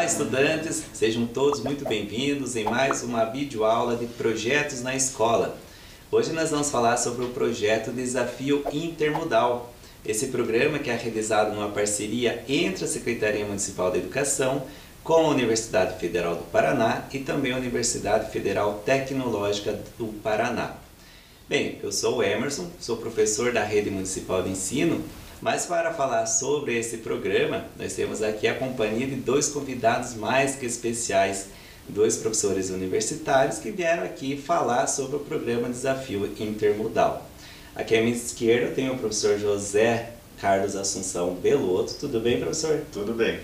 Olá, estudantes! Sejam todos muito bem-vindos em mais uma videoaula de projetos na escola. Hoje nós vamos falar sobre o projeto Desafio Intermodal. Esse programa que é realizado numa parceria entre a Secretaria Municipal da Educação com a Universidade Federal do Paraná e também a Universidade Federal Tecnológica do Paraná. Bem, eu sou o Emerson, sou professor da Rede Municipal de Ensino, mas para falar sobre esse programa, nós temos aqui a companhia de dois convidados mais que especiais, dois professores universitários que vieram aqui falar sobre o programa Desafio Intermodal. Aqui à minha esquerda tem o professor José Carlos Assunção Belotto. Tudo bem, professor? Tudo bem.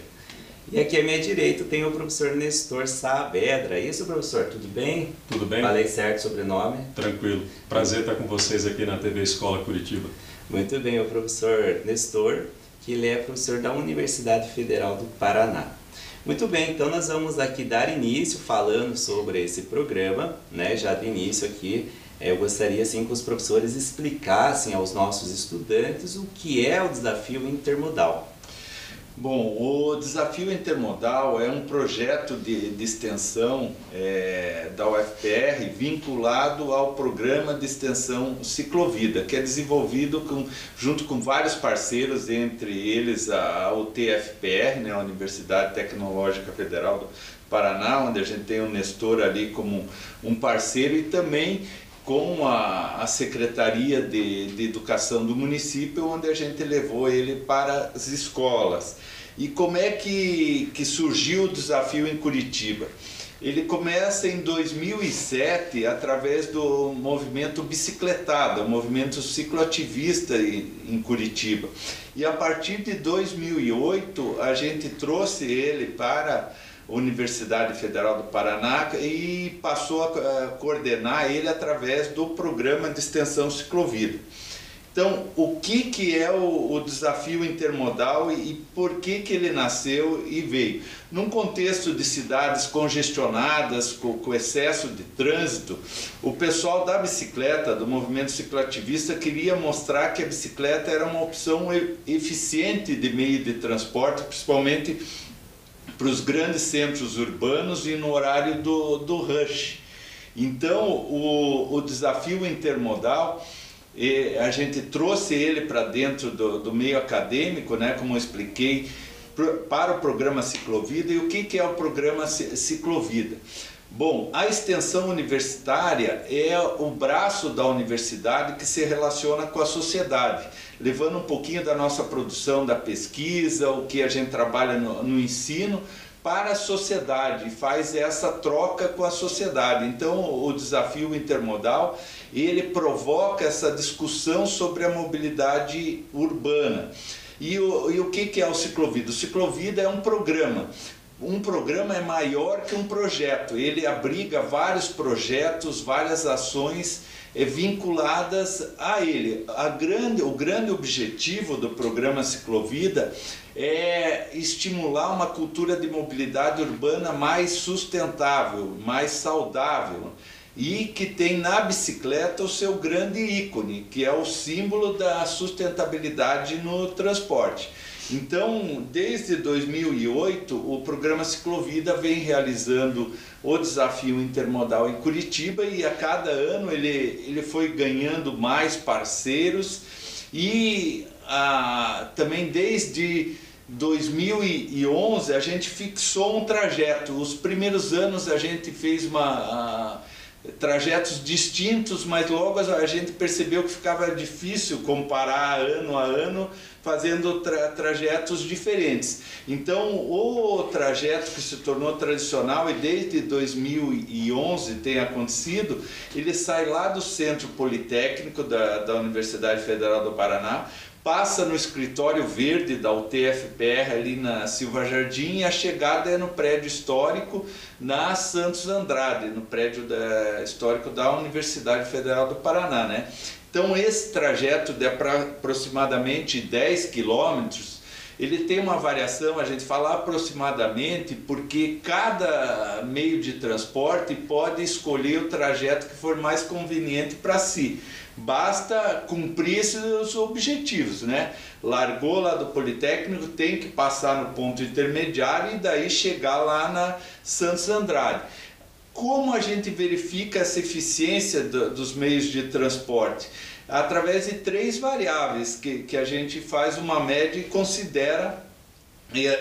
E aqui à minha direita tem o professor Nestor Saavedra. Isso, professor, tudo bem? Tudo bem? Falei certo o sobrenome? Tranquilo. Prazer estar com vocês aqui na TV Escola Curitiba. Muito bem, o professor Nestor, que ele é professor da Universidade Federal do Paraná. Muito bem, então nós vamos aqui dar início falando sobre esse programa, né? Já de início aqui, eu gostaria assim que os professores explicassem aos nossos estudantes o que é o Desafio Intermodal. Bom, o Desafio Intermodal é um projeto de extensão da UFPR vinculado ao programa de extensão Ciclovida, que é desenvolvido junto com vários parceiros, entre eles a UTFPR, né, a Universidade Tecnológica Federal do Paraná, onde a gente tem o Nestor ali como um parceiro, e também com a Secretaria de Educação do município, onde a gente levou ele para as escolas. E como é que surgiu o desafio em Curitiba? Ele começa em 2007 através do movimento bicicletada, o movimento cicloativista em Curitiba. E a partir de 2008 a gente trouxe ele para a Universidade Federal do Paraná e passou a coordenar ele através do programa de extensão Ciclovida. Então, o que é o desafio intermodal e por que ele nasceu e veio? Num contexto de cidades congestionadas, com excesso de trânsito, o pessoal da bicicleta, do movimento cicloativista, queria mostrar que a bicicleta era uma opção eficiente de meio de transporte, principalmente para os grandes centros urbanos e no horário do rush. Então, o desafio intermodal, a gente trouxe ele para dentro do meio acadêmico, né, como eu expliquei, para o programa Ciclovida. E o que é o programa Ciclovida? Bom, a extensão universitária é o braço da universidade que se relaciona com a sociedade, levando um pouquinho da nossa produção, da pesquisa, o que a gente trabalha no ensino, para a sociedade, e faz essa troca com a sociedade. Então, o desafio intermodal, ele provoca essa discussão sobre a mobilidade urbana. E o que é o Ciclovida? O Ciclovida é um programa. Um programa é maior que um projeto, ele abriga vários projetos, várias ações vinculadas a ele. O grande objetivo do programa Ciclovida é estimular uma cultura de mobilidade urbana mais sustentável, mais saudável, e que tem na bicicleta o seu grande ícone, que é o símbolo da sustentabilidade no transporte. Então, desde 2008, o programa Ciclovida vem realizando o desafio intermodal em Curitiba, e a cada ano ele foi ganhando mais parceiros, e também desde 2011 a gente fixou um trajeto. Os primeiros anos a gente fez trajetos distintos, mas logo a gente percebeu que ficava difícil comparar ano a ano, fazendo trajetos diferentes. Então, o trajeto que se tornou tradicional e desde 2011 tem acontecido, ele sai lá do Centro Politécnico da Universidade Federal do Paraná, passa no escritório verde da UTFPR ali na Silva Jardim, e a chegada é no prédio histórico na Santos Andrade, no prédio histórico da Universidade Federal do Paraná, né? Então, esse trajeto de aproximadamente 10 quilômetros, ele tem uma variação, a gente fala aproximadamente, porque cada meio de transporte pode escolher o trajeto que for mais conveniente para si. Basta cumprir esses objetivos, né? Largou lá do Politécnico, tem que passar no ponto intermediário e daí chegar lá na Santos Andrade. Como a gente verifica essa eficiência dos meios de transporte? Através de 3 variáveis que a gente faz uma média e considera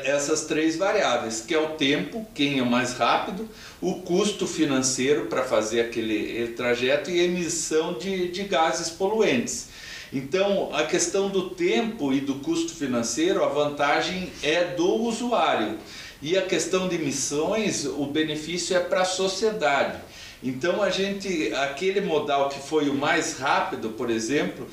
essas 3 variáveis, que é o tempo, quem é mais rápido, o custo financeiro para fazer aquele trajeto e emissão de gases poluentes. Então, a questão do tempo e do custo financeiro, a vantagem é do usuário. E a questão de emissões, o benefício é para a sociedade. Então, aquele modal que foi o mais rápido, por exemplo,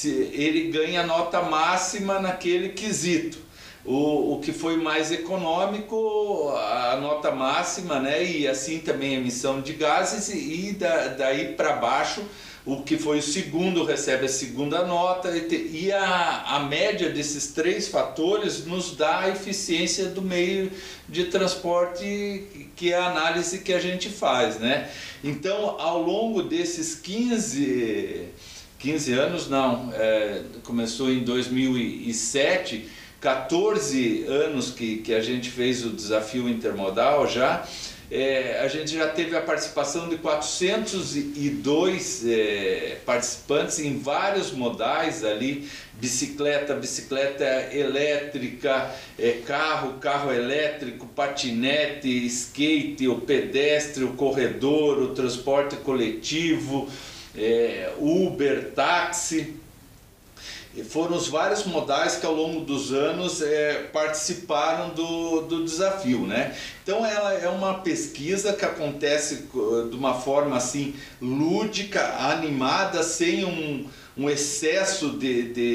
ele ganha nota máxima naquele quesito. O que foi mais econômico, a nota máxima, né? E assim também a emissão de gases, e daí para baixo, o que foi o segundo recebe a segunda nota, e a média desses 3 fatores nos dá a eficiência do meio de transporte, que é a análise que a gente faz, né? Então, ao longo desses 15 anos, não, começou em 2007, 14 anos que a gente fez o desafio intermodal já, a gente já teve a participação de 402 participantes em vários modais ali, bicicleta elétrica, carro elétrico, patinete, skate, o pedestre, o corredor, o transporte coletivo, Uber, táxi. Foram os vários modais que ao longo dos anos participaram do desafio, né? Então ela é uma pesquisa que acontece de uma forma assim lúdica, animada, sem um excesso de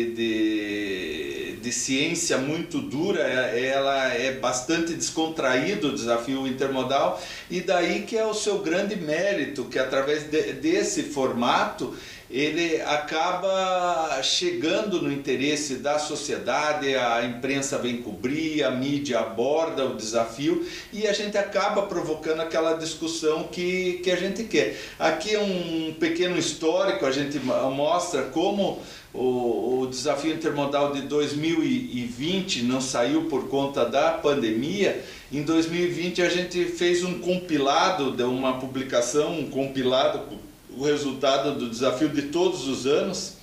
ciência muito dura. Ela é bastante descontraída, o desafio intermodal, e daí que é o seu grande mérito, que através desse formato ele acaba chegando no interesse da sociedade, a imprensa vem cobrir, a mídia aborda o desafio e a gente acaba provocando aquela discussão que a gente quer. Aqui é um pequeno histórico, a gente mostra como o desafio intermodal de 2020 não saiu por conta da pandemia. Em 2020 a gente fez um compilado, deu uma publicação, um compilado, o resultado do desafio de todos os anos,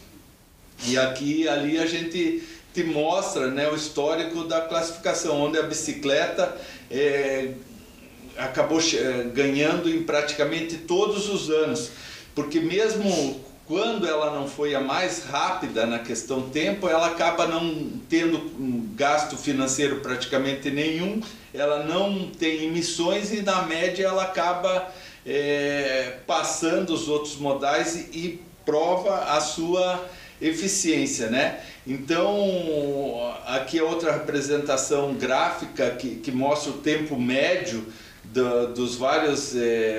e ali a gente te mostra, né, o histórico da classificação, onde a bicicleta acabou ganhando em praticamente todos os anos, porque mesmo quando ela não foi a mais rápida na questão tempo, ela acaba não tendo um gasto financeiro praticamente nenhum, ela não tem emissões e na média ela acaba passando os outros modais e prova a sua eficiência, né? Então, aqui é outra representação gráfica que mostra o tempo médio dos vários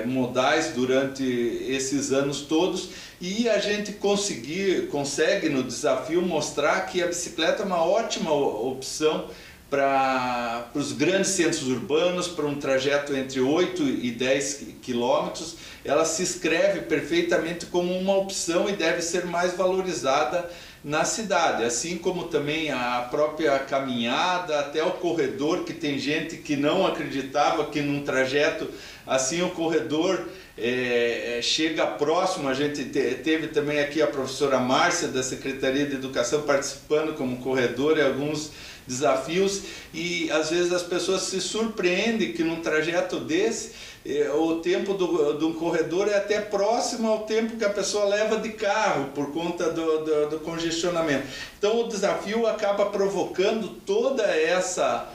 modais durante esses anos todos, e a gente consegue no desafio mostrar que a bicicleta é uma ótima opção para os grandes centros urbanos, para um trajeto entre 8 e 10 quilômetros. Ela se inscreve perfeitamente como uma opção e deve ser mais valorizada na cidade, assim como também a própria caminhada, até o corredor, que tem gente que não acreditava que num trajeto assim o corredor chega próximo. A gente teve também aqui a professora Márcia da Secretaria de Educação participando como corredor em alguns desafios, e às vezes as pessoas se surpreendem que num trajeto desse o tempo do corredor é até próximo ao tempo que a pessoa leva de carro por conta do congestionamento. Então o desafio acaba provocando toda essa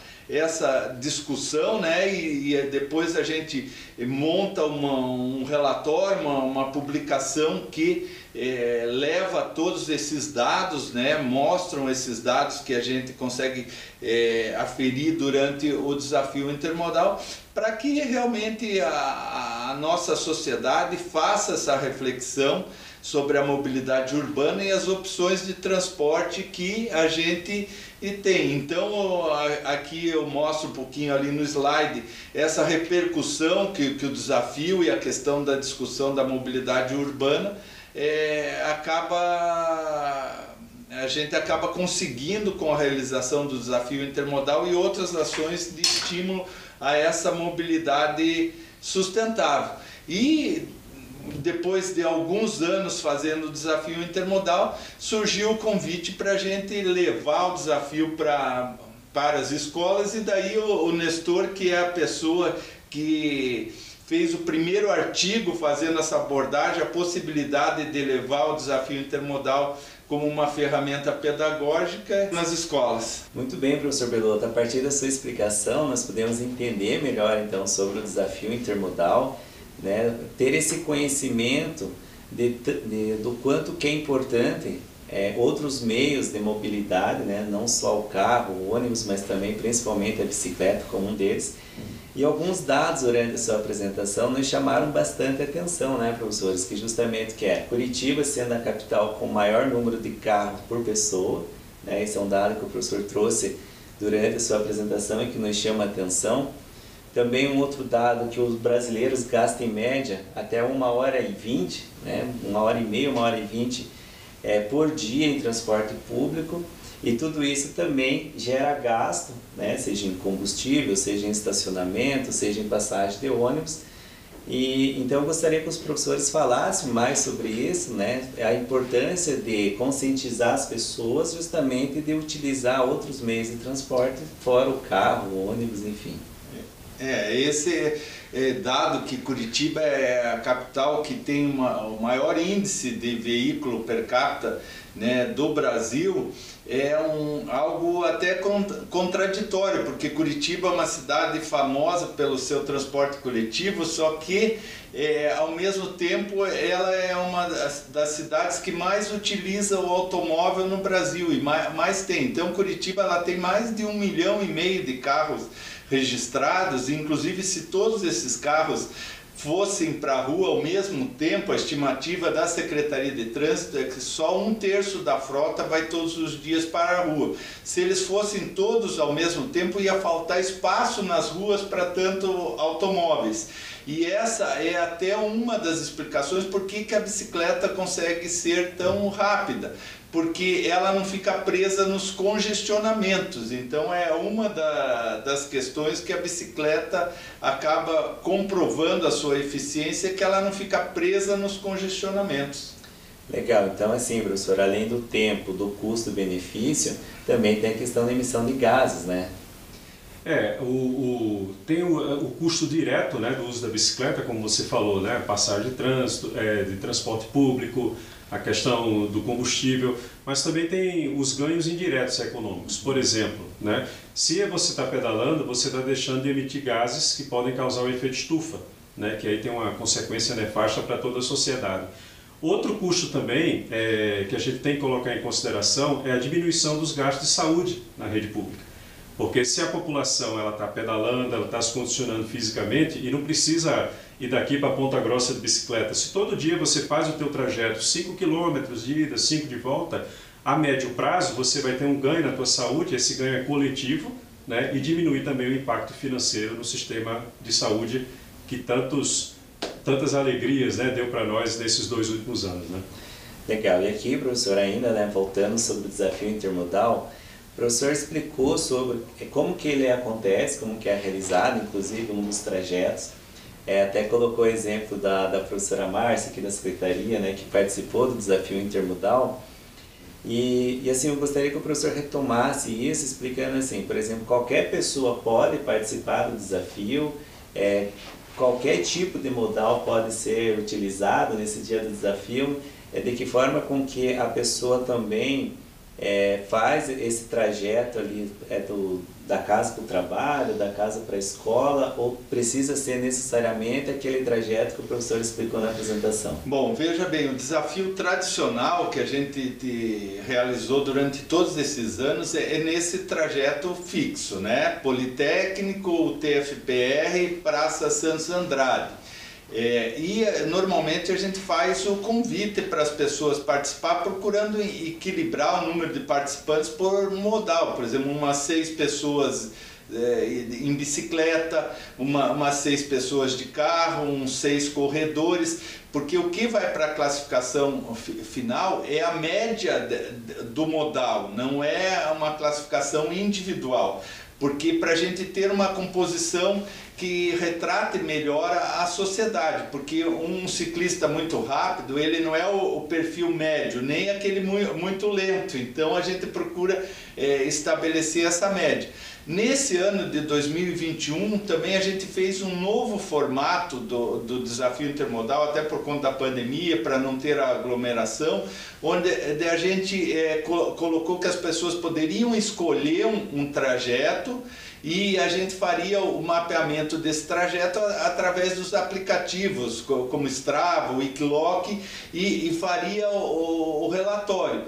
discussão, né? E depois a gente monta um relatório, uma publicação que leva todos esses dados, né? Mostram esses dados que a gente consegue aferir durante o desafio intermodal, para que realmente a nossa sociedade faça essa reflexão sobre a mobilidade urbana e as opções de transporte que a gente tem. Então aqui eu mostro um pouquinho ali no slide essa repercussão que o desafio e a questão da discussão da mobilidade urbana a gente acaba conseguindo com a realização do desafio intermodal e outras ações de estímulo a essa mobilidade sustentável. E depois de alguns anos fazendo o desafio intermodal, surgiu o convite para a gente levar o desafio para as escolas, e daí o Nestor, que é a pessoa que fez o primeiro artigo fazendo essa abordagem, a possibilidade de levar o desafio intermodal como uma ferramenta pedagógica nas escolas. Muito bem, professor Belotto. A partir da sua explicação, nós podemos entender melhor então sobre o desafio intermodal, né? Ter esse conhecimento do quanto que é importante outros meios de mobilidade, né? Não só o carro, o ônibus, mas também principalmente a bicicleta como um deles. E alguns dados durante a sua apresentação nos chamaram bastante atenção, né, professores? Que justamente Curitiba sendo a capital com o maior número de carros por pessoa, né? Esse é um dado que o professor trouxe durante a sua apresentação e que nos chama a atenção. Também um outro dado, que os brasileiros gastam em média até 1h20, né? 1h30, 1h20 por dia em transporte público. E tudo isso também gera gasto, né? Seja em combustível, seja em estacionamento, seja em passagem de ônibus. E então eu gostaria que os professores falassem mais sobre isso, né? A importância de conscientizar as pessoas justamente de utilizar outros meios de transporte, fora o carro, o ônibus, enfim. Esse dado que Curitiba é a capital que tem o maior índice de veículo per capita, né, do Brasil, algo até contraditório, porque Curitiba é uma cidade famosa pelo seu transporte coletivo, só que ao mesmo tempo ela é uma das cidades que mais utiliza o automóvel no Brasil e mais tem. Então Curitiba ela tem mais de 1,5 milhão de carros registrados, inclusive se todos esses carros fossem para a rua ao mesmo tempo, a estimativa da Secretaria de Trânsito é que só 1/3 da frota vai todos os dias para a rua. Se eles fossem todos ao mesmo tempo, ia faltar espaço nas ruas para tanto automóveis. E essa é até uma das explicações por que a bicicleta consegue ser tão rápida, porque ela não fica presa nos congestionamentos. Então é uma das questões que a bicicleta acaba comprovando a sua eficiência, que ela não fica presa nos congestionamentos. Legal, então assim, professor, além do tempo, do custo-benefício, também tem a questão da emissão de gases, né? Tem o custo direto, né, do uso da bicicleta, como você falou, né, passagem de trânsito, de transporte público, a questão do combustível, mas também tem os ganhos indiretos econômicos. Por exemplo, né, se você está pedalando, você está deixando de emitir gases que podem causar o efeito estufa, né, que aí tem uma consequência nefasta para toda a sociedade. Outro custo também que a gente tem que colocar em consideração é a diminuição dos gastos de saúde na rede pública. Porque se a população está pedalando, ela está se condicionando fisicamente e não precisa ir daqui para Ponta Grossa de bicicleta. Se todo dia você faz o teu trajeto 5 km de ida, 5 de volta, a médio prazo você vai ter um ganho na tua saúde, esse ganho é coletivo, né, e diminui também o impacto financeiro no sistema de saúde que tantas alegrias, né, deu para nós nesses 2 últimos anos. Né? Legal, e aqui, professor, ainda, né, voltando sobre o desafio intermodal, o professor explicou sobre como que ele acontece, como que é realizado, inclusive um dos trajetos. Até colocou o exemplo da professora Márcia, aqui da Secretaria, né, que participou do desafio intermodal. E assim, eu gostaria que o professor retomasse isso, explicando assim, por exemplo, qualquer pessoa pode participar do desafio, qualquer tipo de modal pode ser utilizado nesse dia do desafio, de que forma com que a pessoa também faz esse trajeto ali da casa para o trabalho, da casa para a escola, ou precisa ser necessariamente aquele trajeto que o professor explicou na apresentação? Bom, veja bem, o desafio tradicional que a gente realizou durante todos esses anos é nesse trajeto fixo, né? Politécnico, TFPR, Praça Santos Andrade. Normalmente a gente faz o convite para as pessoas participar, procurando equilibrar o número de participantes por modal. Por exemplo, umas 6 pessoas em bicicleta, umas 6 pessoas de carro, uns 6 corredores, porque o que vai para a classificação final é a média do modal, não é uma classificação individual. Porque para a gente ter uma composição que retrate melhor a sociedade, porque um ciclista muito rápido, ele não é o perfil médio, nem aquele muito lento, então a gente procura estabelecer essa média. Nesse ano de 2021 também a gente fez um novo formato do desafio intermodal, até por conta da pandemia, para não ter aglomeração, onde a gente colocou que as pessoas poderiam escolher um trajeto e a gente faria o mapeamento desse trajeto através dos aplicativos, como Strava, Wikiloc, e faria o relatório.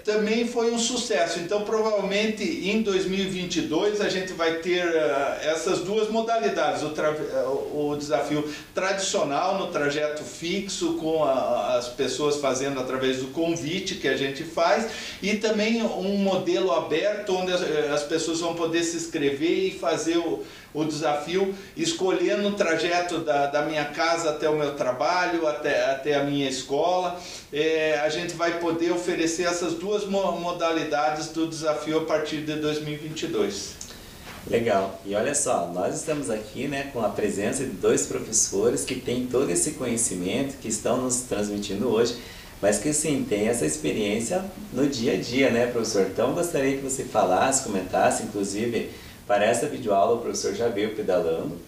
Também foi um sucesso, então provavelmente em 2022 a gente vai ter essas duas modalidades, o desafio tradicional no trajeto fixo, com as pessoas fazendo através do convite que a gente faz, e também um modelo aberto onde as pessoas vão poder se inscrever e fazer o desafio escolhendo o trajeto da minha casa até o meu trabalho, até a minha escola. A gente vai poder oferecer essas duas modalidades do desafio a partir de 2022. Legal. E olha só, nós estamos aqui, né, com a presença de 2 professores que têm todo esse conhecimento, que estão nos transmitindo hoje, mas que sim, tem essa experiência no dia a dia, né, professor? Então gostaria que você falasse, comentasse, inclusive para essa videoaula o professor já veio pedalando,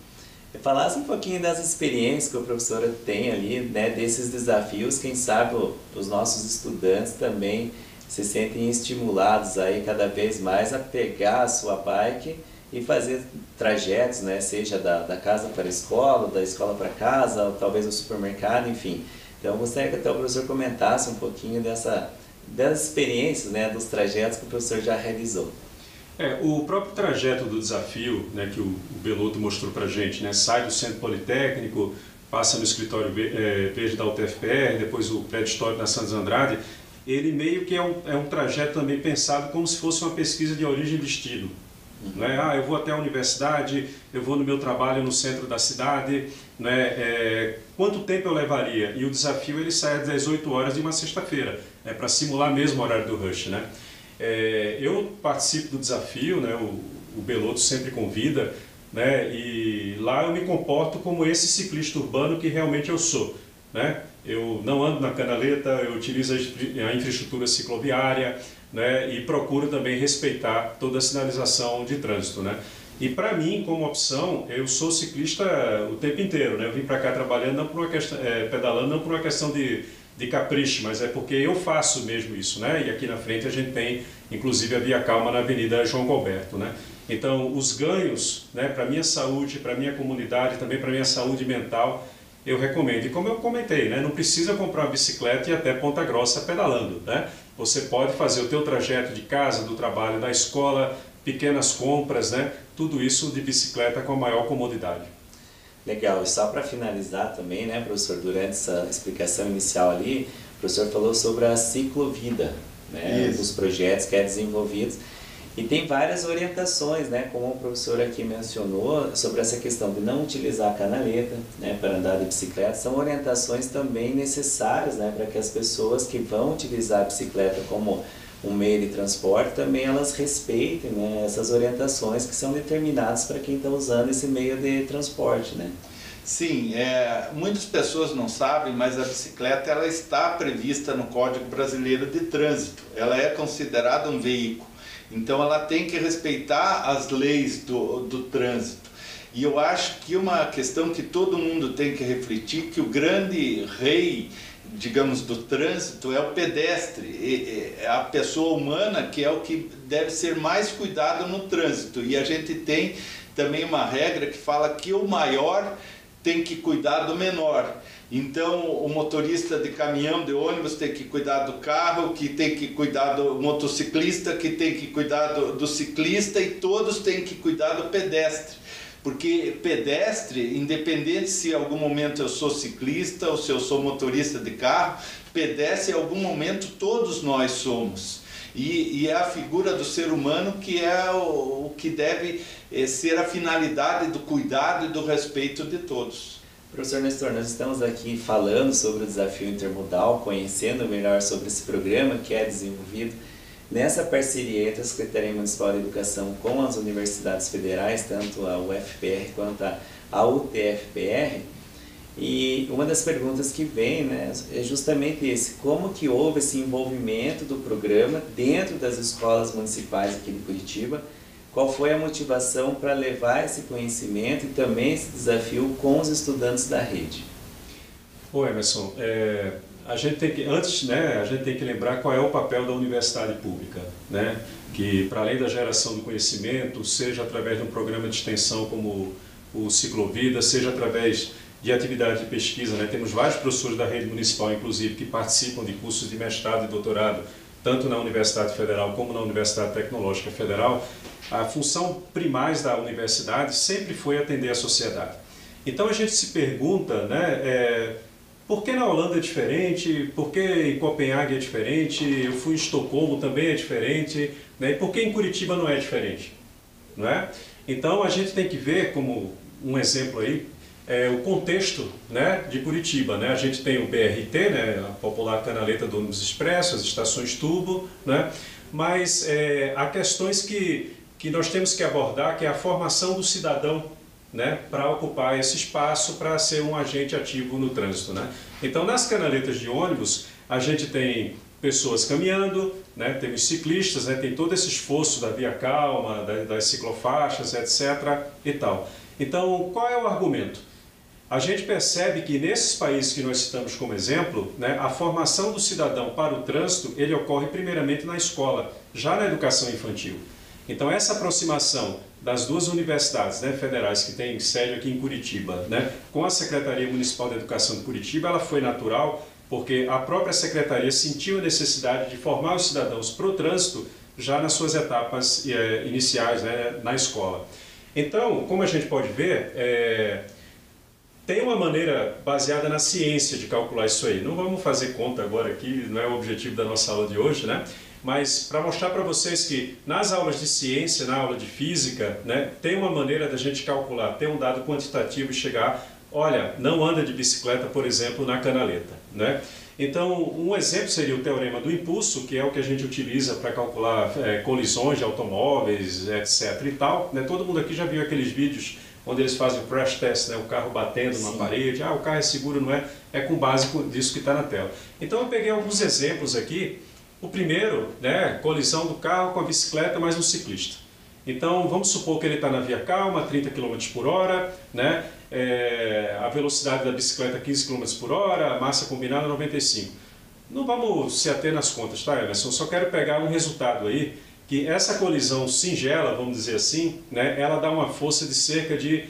e falasse um pouquinho das experiências que o professor tem ali, né, desses desafios. Quem sabe os nossos estudantes também se sentem estimulados aí cada vez mais a pegar a sua bike e fazer trajetos, né, seja da casa para a escola, da escola para casa, ou talvez o supermercado, enfim. Então eu gostaria que até o professor comentasse um pouquinho das experiências, né, dos trajetos que o professor já realizou. O próprio trajeto do desafio, né, que o Belotto mostrou para a gente, né, sai do Centro Politécnico, passa no escritório verde da UTFPR, depois o prédio histórico da Santos Andrade, ele meio que é um trajeto também pensado como se fosse uma pesquisa de origem e destino. Né? Eu vou até a universidade, eu vou no meu trabalho no centro da cidade, né? Quanto tempo eu levaria? E o desafio ele sai às 18 horas de uma sexta-feira, para simular mesmo o horário do rush, né? Eu participo do desafio, né? O Belotto sempre convida, né? E lá eu me comporto como esse ciclista urbano que realmente eu sou, né? Eu não ando na canaleta, eu utilizo a infraestrutura cicloviária, né? E procuro também respeitar toda a sinalização de trânsito, né? E para mim, como opção, eu sou ciclista o tempo inteiro, né? Eu vim para cá trabalhando, não por uma questão, pedalando, não por uma questão de capricho, mas é porque eu faço mesmo isso, né? E aqui na frente a gente tem, inclusive, a Via Calma na Avenida João Gilberto, né? Então, os ganhos, né, para a minha saúde, para a minha comunidade, também para a minha saúde mental, eu recomendo. E como eu comentei, né, não precisa comprar uma bicicleta e ir até Ponta Grossa pedalando, né? Você pode fazer o teu trajeto de casa, do trabalho, da escola, pequenas compras, né? Tudo isso de bicicleta com a maior comodidade. Legal, e só para finalizar também, né, professor, durante essa explicação inicial ali, o professor falou sobre a ciclovida, né, dos projetos que é desenvolvidos, e tem várias orientações, né, como o professor aqui mencionou, sobre essa questão de não utilizar a canaleta, né, para andar de bicicleta. São orientações também necessárias, né, para que as pessoas que vão utilizar a bicicleta como um meio de transporte, também elas respeitem, né, essas orientações que são determinadas para quem está usando esse meio de transporte, né? Sim, muitas pessoas não sabem, mas a bicicleta ela está prevista no Código Brasileiro de Trânsito. Ela é considerada um veículo, então ela tem que respeitar as leis do trânsito. E eu acho que uma questão que todo mundo tem que refletir, que o grande rei, digamos, do trânsito é o pedestre, a pessoa humana, que é o que deve ser mais cuidado no trânsito. E a gente tem também uma regra que fala que o maior tem que cuidar do menor. Então o motorista de caminhão, de ônibus tem que cuidar do carro, que tem que cuidar do motociclista, que tem que cuidar do ciclista, e todos têm que cuidar do pedestre. Porque pedestre, independente se em algum momento eu sou ciclista ou se eu sou motorista de carro, pedestre em algum momento todos nós somos. E é a figura do ser humano que é o que deve ser a finalidade do cuidado e do respeito de todos. Professor Nestor, nós estamos aqui falando sobre o desafio intermodal, conhecendo melhor sobre esse programa que é desenvolvido nessa parceria entre a Secretaria Municipal de Educação com as universidades federais, tanto a UFPR quanto a UTFPR. E uma das perguntas que vem, né, é justamente esse: como que houve esse envolvimento do programa dentro das escolas municipais aqui de Curitiba? Qual foi a motivação para levar esse conhecimento e também esse desafio com os estudantes da rede? Ô Emerson, a gente tem que, antes, né, a gente tem que lembrar qual é o papel da universidade pública, né? Que para além da geração do conhecimento, seja através de um programa de extensão como o Ciclovida, seja através de atividade de pesquisa, né? Temos vários professores da rede municipal, inclusive, que participam de cursos de mestrado e doutorado, tanto na Universidade Federal como na Universidade Tecnológica Federal. A função primais da universidade sempre foi atender a sociedade. Então a gente se pergunta, né, por que na Holanda é diferente, por que em Copenhague é diferente, eu fui em Estocolmo também é diferente, né, e por que em Curitiba não é diferente? Não é? Então a gente tem que ver, como um exemplo aí, o contexto, né, de Curitiba, né? A gente tem o BRT, né, a popular canaleta do ônibus expresso, as estações tubo, né? Mas há questões que nós temos que abordar, que é a formação do cidadão, né, para ocupar esse espaço, para ser um agente ativo no trânsito, né? Então, nas canaletas de ônibus, a gente tem pessoas caminhando, né, tem os ciclistas, né, tem todo esse esforço da via calma, das ciclofaixas, etc. e tal. Então, qual é o argumento? A gente percebe que nesses países que nós citamos como exemplo, né, a formação do cidadão para o trânsito, ele ocorre primeiramente na escola, já na educação infantil. Então essa aproximação das duas universidades, né, federais que têm sede aqui em Curitiba, né, com a Secretaria Municipal de Educação de Curitiba, ela foi natural porque a própria Secretaria sentiu a necessidade de formar os cidadãos para o trânsito já nas suas etapas iniciais, né, na escola. Então, como a gente pode ver, tem uma maneira baseada na ciência de calcular isso aí. Não vamos fazer conta agora aqui, não é o objetivo da nossa aula de hoje, né? Mas para mostrar para vocês que nas aulas de ciência, na aula de física, né, tem uma maneira da gente calcular, ter um dado quantitativo e chegar, olha, não anda de bicicleta, por exemplo, na canaleta, né? Então, um exemplo seria o teorema do impulso, que é o que a gente utiliza para calcular colisões de automóveis, etc. e tal, né? Todo mundo aqui já viu aqueles vídeos onde eles fazem o crash test, né? O carro batendo numa parede, o carro é seguro, não é? É com base disso que está na tela. Então eu peguei alguns exemplos aqui. O primeiro, né, colisão do carro com a bicicleta mais um ciclista. Então vamos supor que ele está na via calma, 30 km por hora, né? A velocidade da bicicleta 15 km por hora, a massa combinada 95. Não vamos se ater nas contas, tá, Emerson? Só quero pegar um resultado aí, que essa colisão singela, vamos dizer assim, né, ela dá uma força de cerca de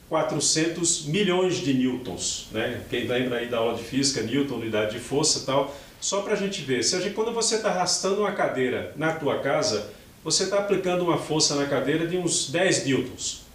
400 milhões de newtons, né? Quem lembra aí da aula de física, newton, unidade de força e tal, só para a gente ver. Quando você está arrastando uma cadeira na tua casa, você está aplicando uma força na cadeira de uns 10 newtons.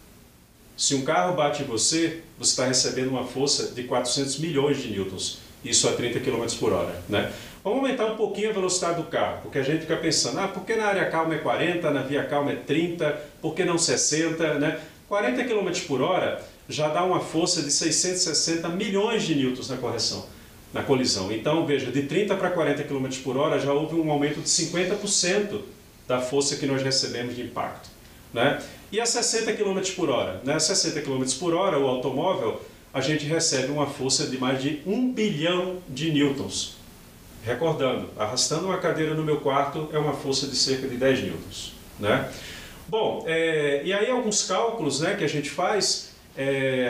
Se um carro bate em você, você está recebendo uma força de 400 milhões de newtons, isso a 30 km por hora, né? Vamos aumentar um pouquinho a velocidade do carro, porque a gente fica pensando, por que na área calma é 40, na via calma é 30, por que não 60, né? 40 km por hora já dá uma força de 660 milhões de newtons na correção, na colisão. Então, veja, de 30 para 40 km por hora já houve um aumento de 50% da força que nós recebemos de impacto, né? E a 60 km por hora? Né? 60 km por hora, o automóvel, a gente recebe uma força de mais de 1 bilhão de newtons. Recordando, arrastando uma cadeira no meu quarto é uma força de cerca de 10 newtons, né? Bom, e aí alguns cálculos, né, que a gente faz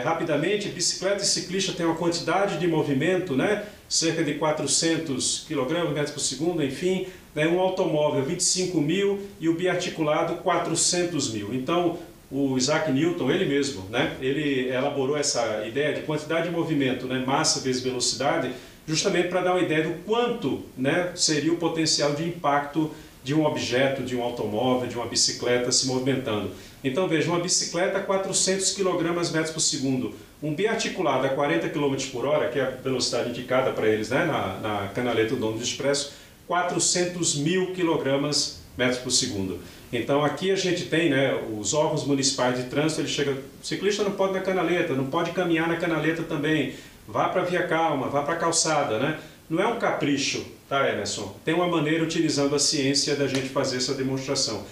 rapidamente. Bicicleta e ciclista tem uma quantidade de movimento, né, cerca de 400 kg, metros por segundo, enfim, né, um automóvel 25 mil e o biarticulado 400 mil. Então, o Isaac Newton, ele mesmo, né, ele elaborou essa ideia de quantidade de movimento, né, massa vezes velocidade, justamente para dar uma ideia do quanto, né, seria o potencial de impacto de um objeto, de um automóvel, de uma bicicleta se movimentando. Então veja, uma bicicleta a 400 km/s por segundo, um biarticulado a 40 km por hora, que é a velocidade indicada para eles, né, na canaleta do ônibus expresso, 400.000 km/s por segundo. Então aqui a gente tem, né, os órgãos municipais de trânsito, ele chega, o ciclista não pode ir na canaleta, não pode caminhar na canaleta também, vá para a via calma, vá para a calçada, né? Não é um capricho, tá, Emerson? Tem uma maneira, utilizando a ciência, da gente fazer essa demonstração.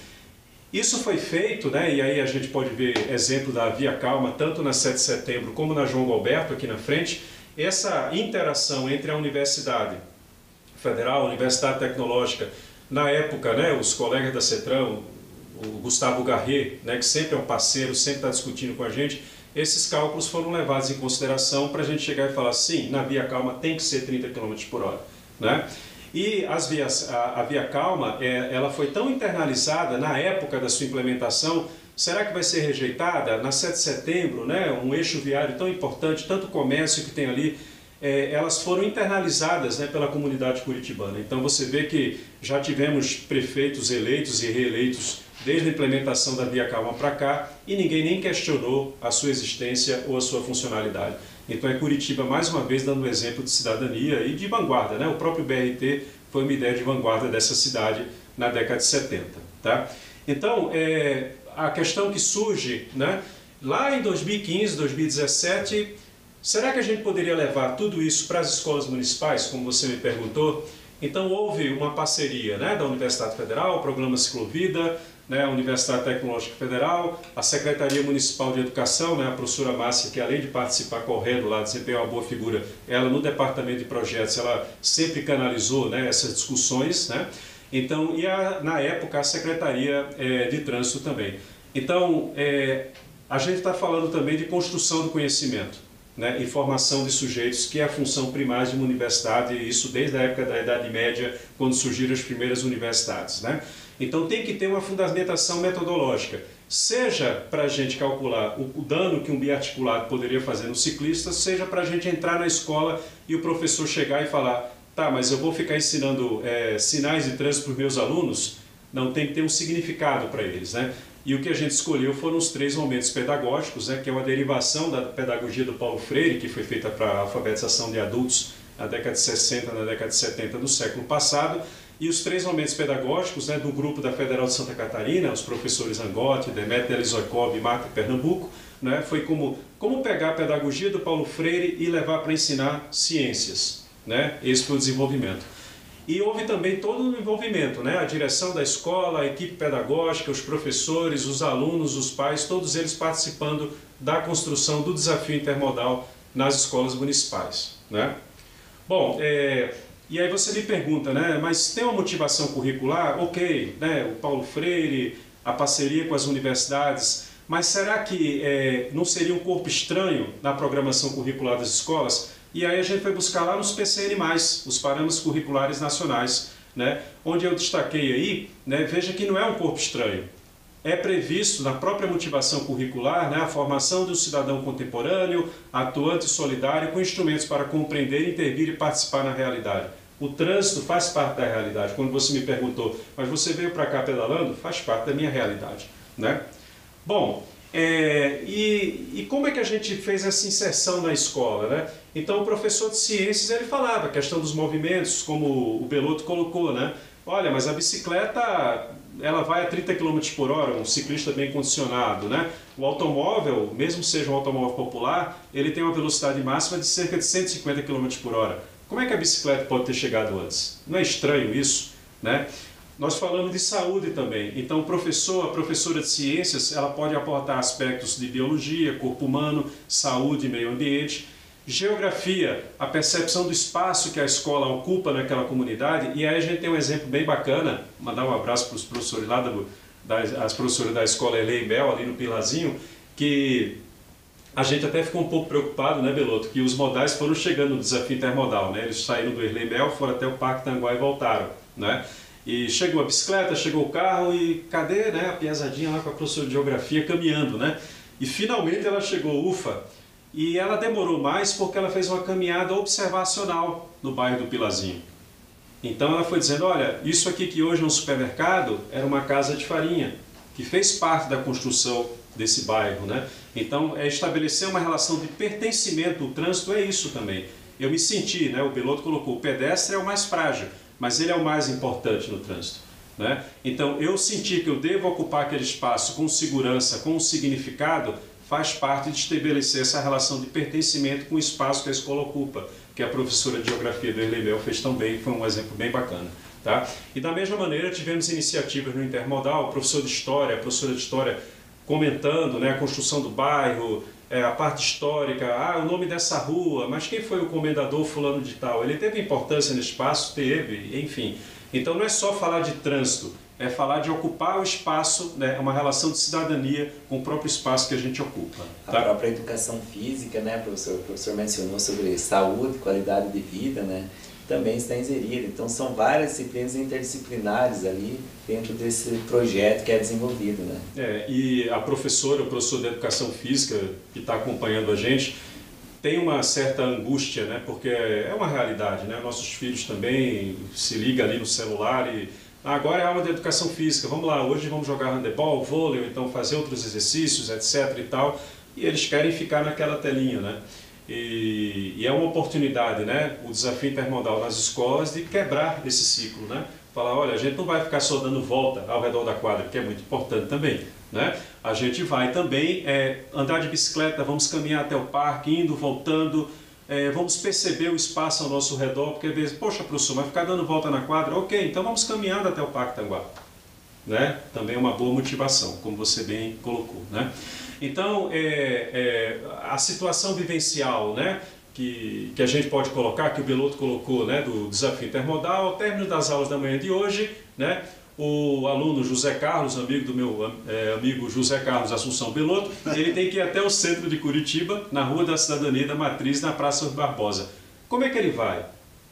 Isso foi feito, né, e aí a gente pode ver exemplo da Via Calma, tanto na 7 de setembro como na João Galberto, aqui na frente, essa interação entre a Universidade Federal, a Universidade Tecnológica, na época, né, os colegas da CETRAN, o Gustavo Garret, né, que sempre é um parceiro, sempre está discutindo com a gente, esses cálculos foram levados em consideração para a gente chegar e falar, sim, na Via Calma tem que ser 30 km por hora, né? E a Via Calma, ela foi tão internalizada na época da sua implementação, será que vai ser rejeitada? Na 7 de setembro, né, um eixo viário tão importante, tanto comércio que tem ali, elas foram internalizadas, né, pela comunidade curitibana. Então você vê que já tivemos prefeitos eleitos e reeleitos desde a implementação da Via Calma para cá e ninguém nem questionou a sua existência ou a sua funcionalidade. Então é Curitiba, mais uma vez, dando um exemplo de cidadania e de vanguarda, né? O próprio BRT foi uma ideia de vanguarda dessa cidade na década de 70. Tá? Então, a questão que surge, né? Lá em 2015, 2017, será que a gente poderia levar tudo isso para as escolas municipais, como você me perguntou? Então houve uma parceria, né, da Universidade Federal, o Programa Ciclovida, né, a Universidade Tecnológica Federal, a Secretaria Municipal de Educação, né, a professora Márcia, que além de participar correndo lá, desempenhar uma boa figura, ela no Departamento de Projetos, ela sempre canalizou, né, essas discussões, né? Então, e na época a Secretaria de Trânsito também. Então, a gente está falando também de construção do conhecimento, né, e formação de sujeitos, que é a função primária de uma universidade, e isso desde a época da Idade Média, quando surgiram as primeiras universidades, né? Então tem que ter uma fundamentação metodológica, seja para a gente calcular o dano que um biarticulado poderia fazer no ciclista, seja para a gente entrar na escola e o professor chegar e falar, tá, mas eu vou ficar ensinando sinais de trânsito para os meus alunos? Não, tem que ter um significado para eles, né? E o que a gente escolheu foram os 3 momentos pedagógicos, né, que é uma derivação da pedagogia do Paulo Freire, que foi feita para a alfabetização de adultos na década de 60, na década de 70 do século passado, e os 3 momentos pedagógicos, né, do grupo da Federal de Santa Catarina, os professores Angotti, Demetrio Elizoikov e Marta Pernambuco, né, foi como pegar a pedagogia do Paulo Freire e levar para ensinar ciências, né? Esse foi o desenvolvimento. E houve também todo o envolvimento, né? A direção da escola, a equipe pedagógica, os professores, os alunos, os pais, todos eles participando da construção do desafio intermodal nas escolas municipais, né? Bom, e aí você me pergunta, né? Mas tem uma motivação curricular? Ok, né? O Paulo Freire, a parceria com as universidades, mas será que não seria um corpo estranho na programação curricular das escolas? E aí a gente foi buscar lá nos PCN+, os Parâmetros Curriculares Nacionais, né? Onde eu destaquei aí, né? Veja que não é um corpo estranho. É previsto na própria motivação curricular, né, a formação de um cidadão contemporâneo, atuante e solidário, com instrumentos para compreender, intervir e participar na realidade. O trânsito faz parte da realidade. Quando você me perguntou, mas você veio para cá pedalando? Faz parte da minha realidade, né? Bom, e como é que a gente fez essa inserção na escola, né? Então o professor de ciências, ele falava a questão dos movimentos, como o Belotto colocou, né? Olha, mas a bicicleta, ela vai a 30 km por hora, um ciclista bem condicionado, né? O automóvel, mesmo seja um automóvel popular, ele tem uma velocidade máxima de cerca de 150 km por hora. Como é que a bicicleta pode ter chegado antes? Não é estranho isso, né? Nós falamos de saúde também. Então, a professora de ciências, ela pode aportar aspectos de biologia, corpo humano, saúde e meio ambiente. Geografia, a percepção do espaço que a escola ocupa naquela comunidade. E aí a gente tem um exemplo bem bacana, mandar um abraço para os professores lá, as professoras da escola Elei Mel, ali no Pilarzinho, que a gente até ficou um pouco preocupado, né, Belotto, que os modais foram chegando no desafio intermodal, né? Eles saíram do Erlei Mel, foram até o Parque Tanguá e voltaram, né? E chegou a bicicleta, chegou o carro e cadê, né, a piazadinha lá com a professora de geografia caminhando, né? E finalmente ela chegou, ufa, e ela demorou mais porque ela fez uma caminhada observacional no bairro do Pilarzinho. Então ela foi dizendo, olha, isso aqui que hoje é um supermercado era uma casa de farinha, que fez parte da construção desse bairro, né? Então é estabelecer uma relação de pertencimento. O trânsito é isso também. Eu me senti, né? O piloto colocou, o pedestre é o mais frágil, mas ele é o mais importante no trânsito, né? Então eu senti que eu devo ocupar aquele espaço com segurança, com um significado, faz parte de estabelecer essa relação de pertencimento com o espaço que a escola ocupa, que a professora de Geografia do Erlemel fez tão bem, foi um exemplo bem bacana. Tá? E da mesma maneira tivemos iniciativas no Intermodal, a professora de História comentando, né, a construção do bairro, a parte histórica, o nome dessa rua, mas quem foi o comendador fulano de tal? Ele teve importância no espaço? Teve, enfim. Então não é só falar de trânsito, é falar de ocupar o espaço, né, uma relação de cidadania com o próprio espaço que a gente ocupa. Tá? A própria educação física, né, professor? O professor mencionou sobre saúde, qualidade de vida, né? Também está inserida. Então são várias disciplinas interdisciplinares ali dentro desse projeto que é desenvolvido, né? E a professora, o professor de Educação Física que está acompanhando a gente, tem uma certa angústia, né? Porque é uma realidade, né? Nossos filhos também se ligam ali no celular e agora é aula de Educação Física, vamos lá, hoje vamos jogar handebol, vôlei, ou então fazer outros exercícios, etc. e tal, e eles querem ficar naquela telinha, né? E é uma oportunidade, né, o desafio intermodal nas escolas de quebrar esse ciclo, né? Falar, olha, a gente não vai ficar só dando volta ao redor da quadra, que é muito importante também, né? A gente vai também andar de bicicleta, vamos caminhar até o parque, indo, voltando, vamos perceber o espaço ao nosso redor, porque às vezes, poxa, professor, vai ficar dando volta na quadra? Ok, então vamos caminhando até o Parque Tanguá, né? Também é uma boa motivação, como você bem colocou, né? Então, a situação vivencial, né, que a gente pode colocar, que o Belotto colocou, né, do desafio intermodal, ao término das aulas da manhã de hoje, né, o aluno José Carlos, amigo do meu amigo José Carlos Assunção Belotto, ele tem que ir até o centro de Curitiba, na Rua da Cidadania da Matriz, na Praça Barbosa. Como é que ele vai?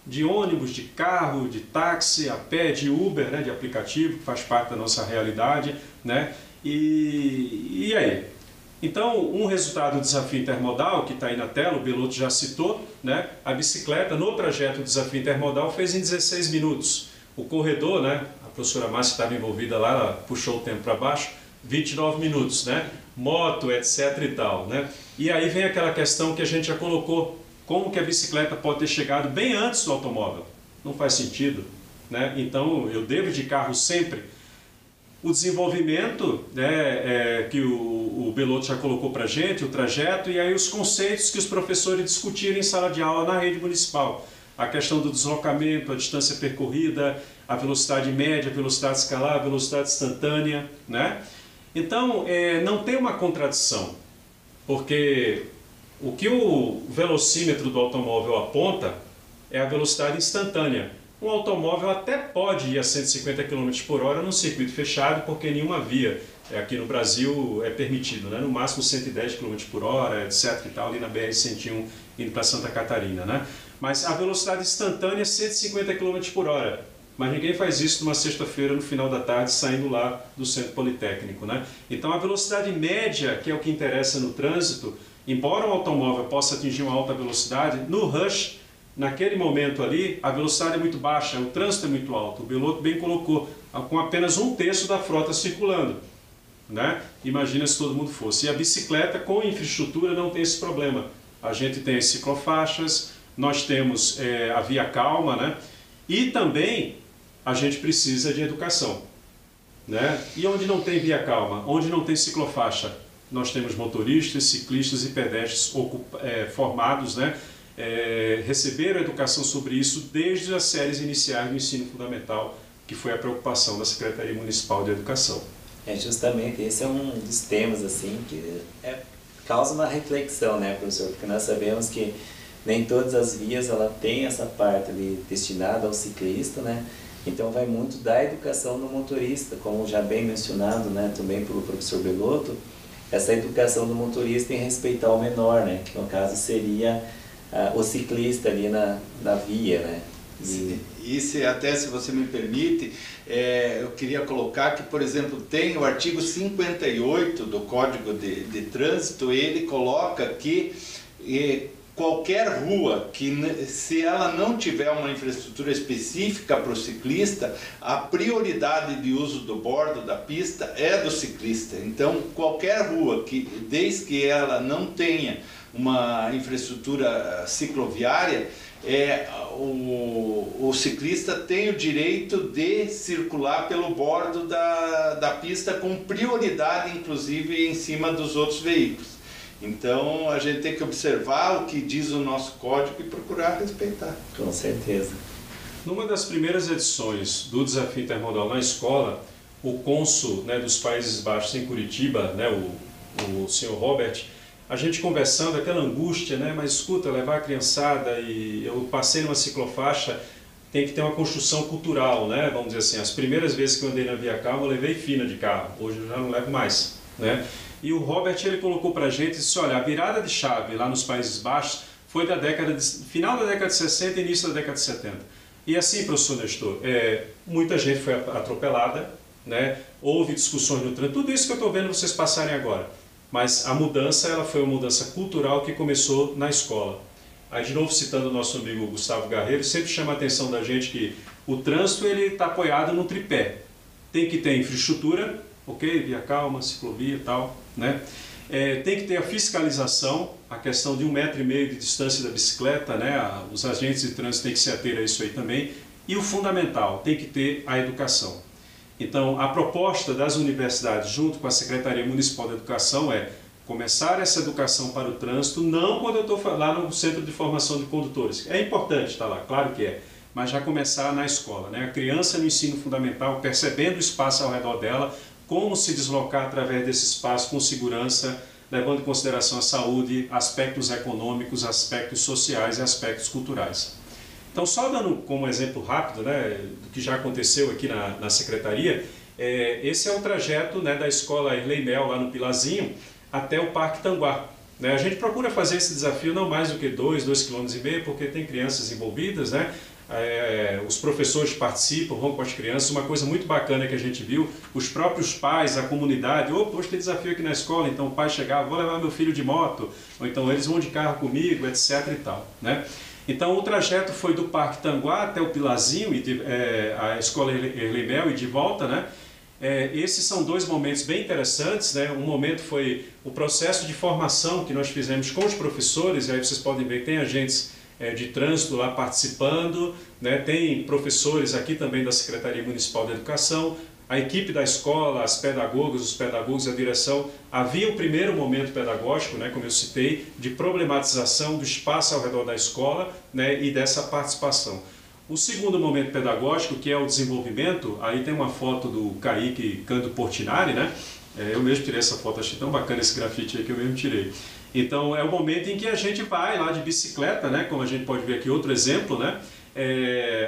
De ônibus, de carro, de táxi, a pé, de Uber, né, de aplicativo, que faz parte da nossa realidade, né? E aí? Então, um resultado do desafio intermodal, que está aí na tela, o Belotto já citou, né? A bicicleta no trajeto do desafio intermodal fez em 16 minutos. O corredor, né? A professora Márcia estava envolvida lá, ela puxou o tempo para baixo, 29 minutos, né? Moto, etc e tal, né? E aí vem aquela questão que a gente já colocou, como que a bicicleta pode ter chegado bem antes do automóvel? Não faz sentido, né? Então, eu devo de carro sempre. O desenvolvimento, né, que o Belotto já colocou para a gente, o trajeto, e aí os conceitos que os professores discutiram em sala de aula na rede municipal. A questão do deslocamento, a distância percorrida, a velocidade média, a velocidade escalar, a velocidade instantânea, né? Então, não tem uma contradição, porque o que o velocímetro do automóvel aponta é a velocidade instantânea. Um automóvel até pode ir a 150 km por hora num circuito fechado, porque nenhuma via aqui no Brasil é permitido, né? No máximo 110 km por hora, etc. e tal, ali na BR-101 indo para Santa Catarina, né? Mas a velocidade instantânea é 150 km por hora. Mas ninguém faz isso numa sexta-feira no final da tarde, saindo lá do Centro Politécnico, né? Então a velocidade média, que é o que interessa no trânsito, embora o automóvel possa atingir uma alta velocidade, no rush, naquele momento ali, a velocidade é muito baixa, o trânsito é muito alto. O Belotto bem colocou, com apenas 1/3 da frota circulando, né? Imagina se todo mundo fosse. E a bicicleta com infraestrutura não tem esse problema. A gente tem as ciclofaixas, nós temos a via calma, né? E também a gente precisa de educação, né? E onde não tem via calma, onde não tem ciclofaixa, nós temos motoristas, ciclistas e pedestres formados, né? Receberam educação sobre isso desde as séries iniciais do ensino fundamental, que foi a preocupação da Secretaria Municipal de Educação. Justamente, esse é um dos temas assim, que causa uma reflexão, né, professor? Porque nós sabemos que nem todas as vias ela tem essa parte ali destinada ao ciclista, né? Então vai muito da educação do motorista, como já bem mencionado, né, também pelo professor Belotto, essa educação do motorista em respeitar o menor, né, que no caso seria o ciclista ali na via, né? Isso, até se você me permite, eu queria colocar que, por exemplo, tem o artigo 58 do Código de Trânsito, ele coloca que qualquer rua que, se ela não tiver uma infraestrutura específica para o ciclista, a prioridade de uso do bordo da pista é do ciclista. Então, qualquer rua que, desde que ela não tenha uma infraestrutura cicloviária, o ciclista tem o direito de circular pelo bordo da pista com prioridade, inclusive, em cima dos outros veículos. Então, a gente tem que observar o que diz o nosso código e procurar respeitar. Com certeza. Numa das primeiras edições do Desafio Intermodal na escola, o cônsul, né, dos Países Baixos em Curitiba, né, o senhor Robert, a gente conversando, aquela angústia, né, mas escuta, levar a criançada, e eu passei numa ciclofaixa, tem que ter uma construção cultural, né, vamos dizer assim. As primeiras vezes que eu andei na Via Calma, eu levei fina de carro, hoje eu já não levo mais, né. E o Robert, ele colocou para a gente, disse, olha, a virada de chave lá nos Países Baixos foi da final da década de 60 e início da década de 70. E assim, professor Nestor, muita gente foi atropelada, né? Houve discussões no trânsito, tudo isso que eu estou vendo vocês passarem agora. Mas a mudança, ela foi uma mudança cultural que começou na escola. Aí, de novo, citando o nosso amigo Gustavo Garreiro, sempre chama a atenção da gente que o trânsito está apoiado no tripé. Tem que ter infraestrutura, ok? Via calma, ciclovia e tal, né? Tem que ter a fiscalização, a questão de 1,5 metro de distância da bicicleta, né? Os agentes de trânsito têm que se ater a isso aí também. E o fundamental, tem que ter a educação. Então, a proposta das universidades, junto com a Secretaria Municipal de Educação, é começar essa educação para o trânsito, não quando eu estou lá no Centro de Formação de Condutores. É importante estar lá, claro que é, mas já começar na escola, né? A criança no ensino fundamental, percebendo o espaço ao redor dela, como se deslocar através desse espaço com segurança, levando em consideração a saúde, aspectos econômicos, aspectos sociais e aspectos culturais. Então, só dando como exemplo rápido, né, do que já aconteceu aqui na Secretaria, esse é o trajeto, né, da escola Erlei Mel, lá no Pilazinho, até o Parque Tanguá. Né? A gente procura fazer esse desafio não mais do que 2,5 km, porque tem crianças envolvidas, né? Os professores participam, vão com as crianças. Uma coisa muito bacana que a gente viu, os próprios pais, a comunidade, hoje tem desafio aqui na escola, então o pai chegava, vou levar meu filho de moto, ou então eles vão de carro comigo, etc. e tal, né? Então o trajeto foi do Parque Tanguá até o Pilazinho, a escola Erlei Mel e de volta, né? Esses são dois momentos bem interessantes, né? Um momento foi o processo de formação que nós fizemos com os professores, e aí vocês podem ver que tem agentes de trânsito lá participando, né? Tem professores aqui também da Secretaria Municipal de Educação, a equipe da escola, as pedagogas, os pedagogos, a direção. Havia o primeiro momento pedagógico, né, como eu citei, de problematização do espaço ao redor da escola, né, e dessa participação. O segundo momento pedagógico, que é o desenvolvimento, aí tem uma foto do Kaique Cândido Portinari, né? Eu mesmo tirei essa foto, achei tão bacana esse grafite aí que eu mesmo tirei. Então é o momento em que a gente vai lá de bicicleta, né? Como a gente pode ver aqui, outro exemplo, né?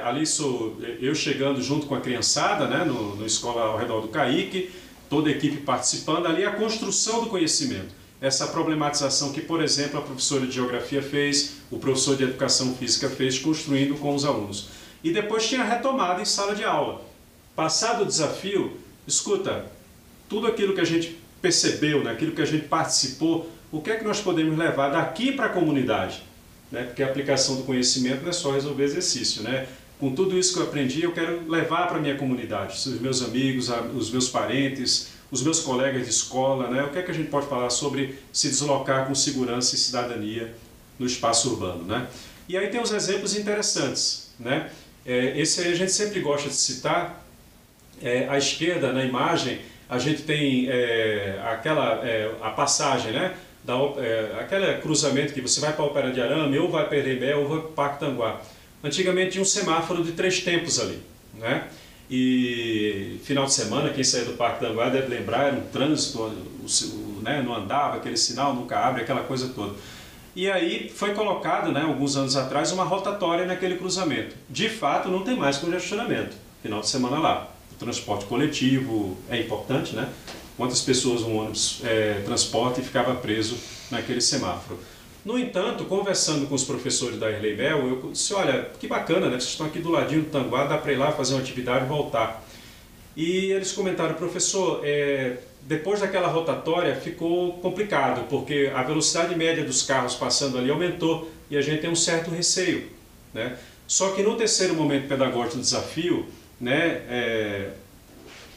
Ali sou eu chegando junto com a criançada, né? No escola ao redor do Kaique, toda a equipe participando, ali a construção do conhecimento. Essa problematização que, por exemplo, a professora de Geografia fez, o professor de Educação Física fez, construindo com os alunos. E depois tinha retomada em sala de aula. Passado o desafio, escuta, tudo aquilo que a gente percebeu, né, aquilo que a gente participou, o que é que nós podemos levar daqui para a comunidade? Né? Porque a aplicação do conhecimento não é só resolver exercício, né? Com tudo isso que eu aprendi, eu quero levar para a minha comunidade, os meus amigos, os meus parentes, os meus colegas de escola, né? O que é que a gente pode falar sobre se deslocar com segurança e cidadania no espaço urbano, né? E aí tem uns exemplos interessantes, né? Esse aí a gente sempre gosta de citar. À esquerda, na imagem, a gente tem a passagem, né? Aquele cruzamento que você vai para a Ópera de Arame, ou vai para Erlei Mel, ou vai para o Parque Tanguá. Antigamente tinha um semáforo de 3 tempos ali, né? E final de semana, quem saía do Parque Tanguá deve lembrar, era um trânsito, né? Não andava, aquele sinal nunca abre, aquela coisa toda. E aí foi colocado, né, alguns anos atrás, uma rotatória naquele cruzamento. De fato, não tem mais congestionamento, final de semana lá. O transporte coletivo é importante, né? Quantas pessoas um ônibus transporta e ficava preso naquele semáforo. No entanto, conversando com os professores da Erlei Mel, eu disse, olha, que bacana, né? Vocês estão aqui do ladinho do Tanguá, dá para ir lá fazer uma atividade e voltar. E eles comentaram, professor, depois daquela rotatória ficou complicado, porque a velocidade média dos carros passando ali aumentou e a gente tem um certo receio, né? Só que no terceiro momento pedagógico do desafio, né,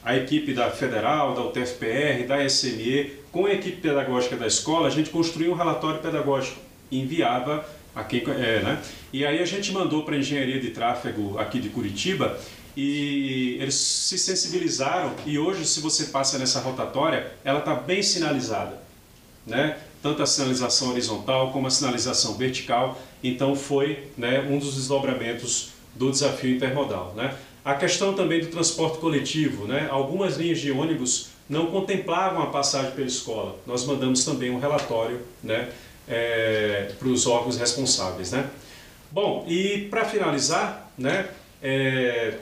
a equipe da Federal, da UTFPR, da SME, com a equipe pedagógica da escola, a gente construiu um relatório pedagógico e enviava a quem, né? E aí a gente mandou para a engenharia de tráfego aqui de Curitiba e eles se sensibilizaram e hoje, se você passa nessa rotatória, ela está bem sinalizada, né? Tanto a sinalização horizontal como a sinalização vertical. Então foi, né, um dos desdobramentos do desafio intermodal, né? A questão também do transporte coletivo, né? Algumas linhas de ônibus não contemplavam a passagem pela escola. Nós mandamos também um relatório, né, para os órgãos responsáveis, né? Bom, e para finalizar, né,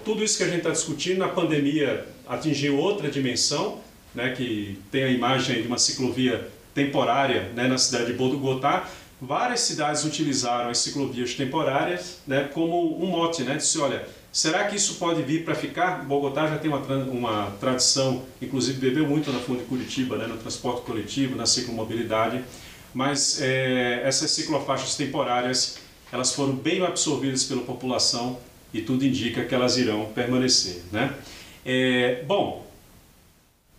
tudo isso que a gente está discutindo, a pandemia atingiu outra dimensão, né, que tem a imagem de uma ciclovia temporária, né, na cidade de Bogotá. Várias cidades utilizaram as ciclovias temporárias, né, como um mote, né, disse, olha, será que isso pode vir para ficar? Bogotá já tem uma tradição, inclusive bebeu muito na Fundo de Curitiba, né, no transporte coletivo, na ciclomobilidade, mas essas ciclofaixas temporárias, elas foram bem absorvidas pela população e tudo indica que elas irão permanecer, né? Bom,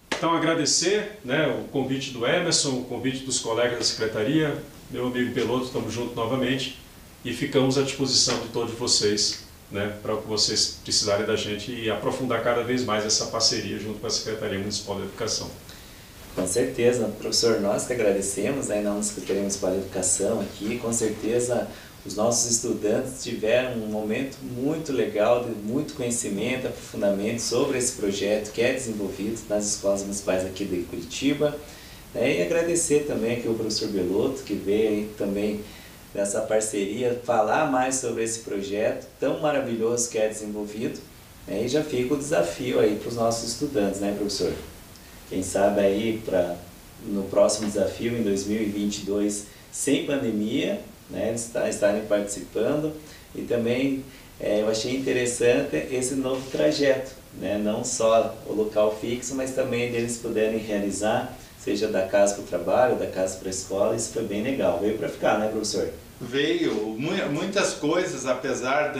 então agradecer, né, o convite do Emerson, o convite dos colegas da Secretaria, meu amigo Belotto, estamos juntos novamente e ficamos à disposição de todos vocês, né, para o que vocês precisarem da gente e aprofundar cada vez mais essa parceria junto com a Secretaria Municipal da Educação. Com certeza, professor, nós que agradecemos, né, na Secretaria Municipal da Educação aqui, com certeza os nossos estudantes tiveram um momento muito legal, de muito conhecimento, aprofundamento sobre esse projeto que é desenvolvido nas escolas municipais aqui de Curitiba, né, e agradecer também aqui o professor Belotto, que veio aí também dessa parceria, falar mais sobre esse projeto tão maravilhoso que é desenvolvido, né, e já fica o desafio aí para os nossos estudantes, né, professor? Quem sabe aí no próximo desafio, em 2022, sem pandemia, né, estarem participando. E também eu achei interessante esse novo trajeto, né, não só o local fixo, mas também deles poderem realizar, seja da casa para o trabalho, da casa para a escola. Isso foi bem legal, veio para ficar, né, professor? Veio, muitas coisas, apesar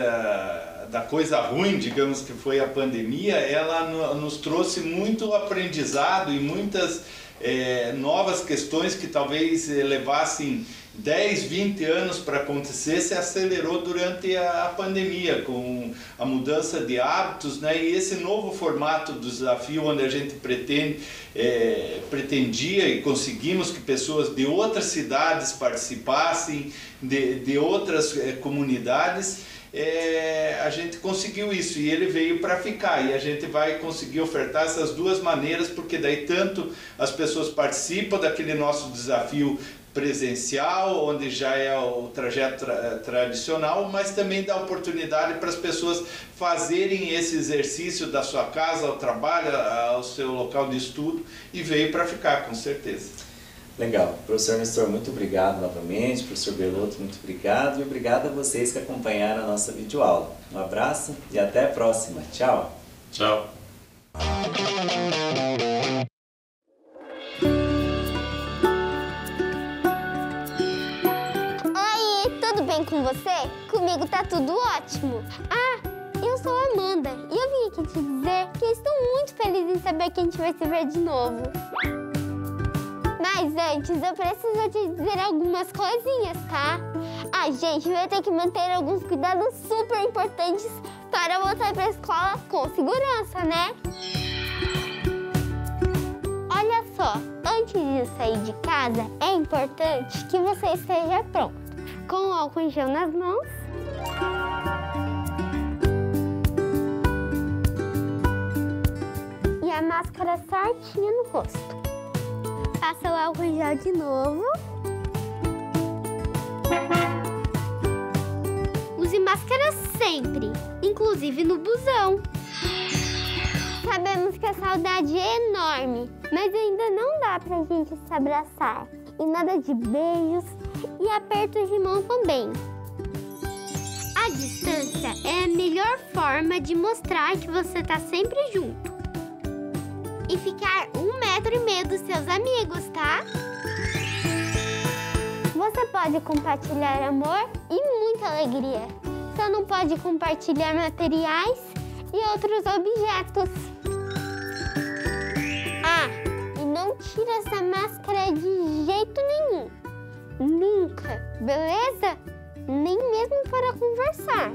da coisa ruim, digamos, que foi a pandemia, ela nos trouxe muito aprendizado e muitas novas questões que talvez levassem 10, 20 anos para acontecer, se acelerou durante a pandemia, com a mudança de hábitos, né? E esse novo formato do desafio, onde a gente pretendia e conseguimos que pessoas de outras cidades participassem, de outras comunidades, a gente conseguiu isso e ele veio para ficar, e a gente vai conseguir ofertar essas duas maneiras, porque daí tanto as pessoas participam daquele nosso desafio presencial, onde já é o trajeto tradicional, mas também dá oportunidade para as pessoas fazerem esse exercício da sua casa ao trabalho, ao seu local de estudo, e veio para ficar, com certeza. Legal. Professor Nestor, muito obrigado novamente. Professor Belotto, muito obrigado. E obrigado a vocês que acompanharam a nossa videoaula. Um abraço e até a próxima. Tchau. Tchau. Oi, tudo bem com você? Comigo tá tudo ótimo. Eu sou a Amanda e eu vim aqui te dizer que eu estou muito feliz em saber que a gente vai se ver de novo. Mas antes, eu preciso te dizer algumas coisinhas, tá? A gente vai ter que manter alguns cuidados super importantes para voltar para a escola com segurança, né? Olha só, antes de sair de casa, é importante que você esteja pronto, com o álcool em gel nas mãos, e a máscara certinha no rosto. Passa o álcool em gel de novo. Use máscara sempre, inclusive no busão. Sabemos que a saudade é enorme, mas ainda não dá pra gente se abraçar. E nada de beijos e apertos de mão também. A distância é a melhor forma de mostrar que você tá sempre junto. E ficar 1,5 metro dos seus amigos, tá? Você pode compartilhar amor e muita alegria. Só não pode compartilhar materiais e outros objetos. Ah, e não tira essa máscara de jeito nenhum. Nunca, beleza? Nem mesmo para conversar.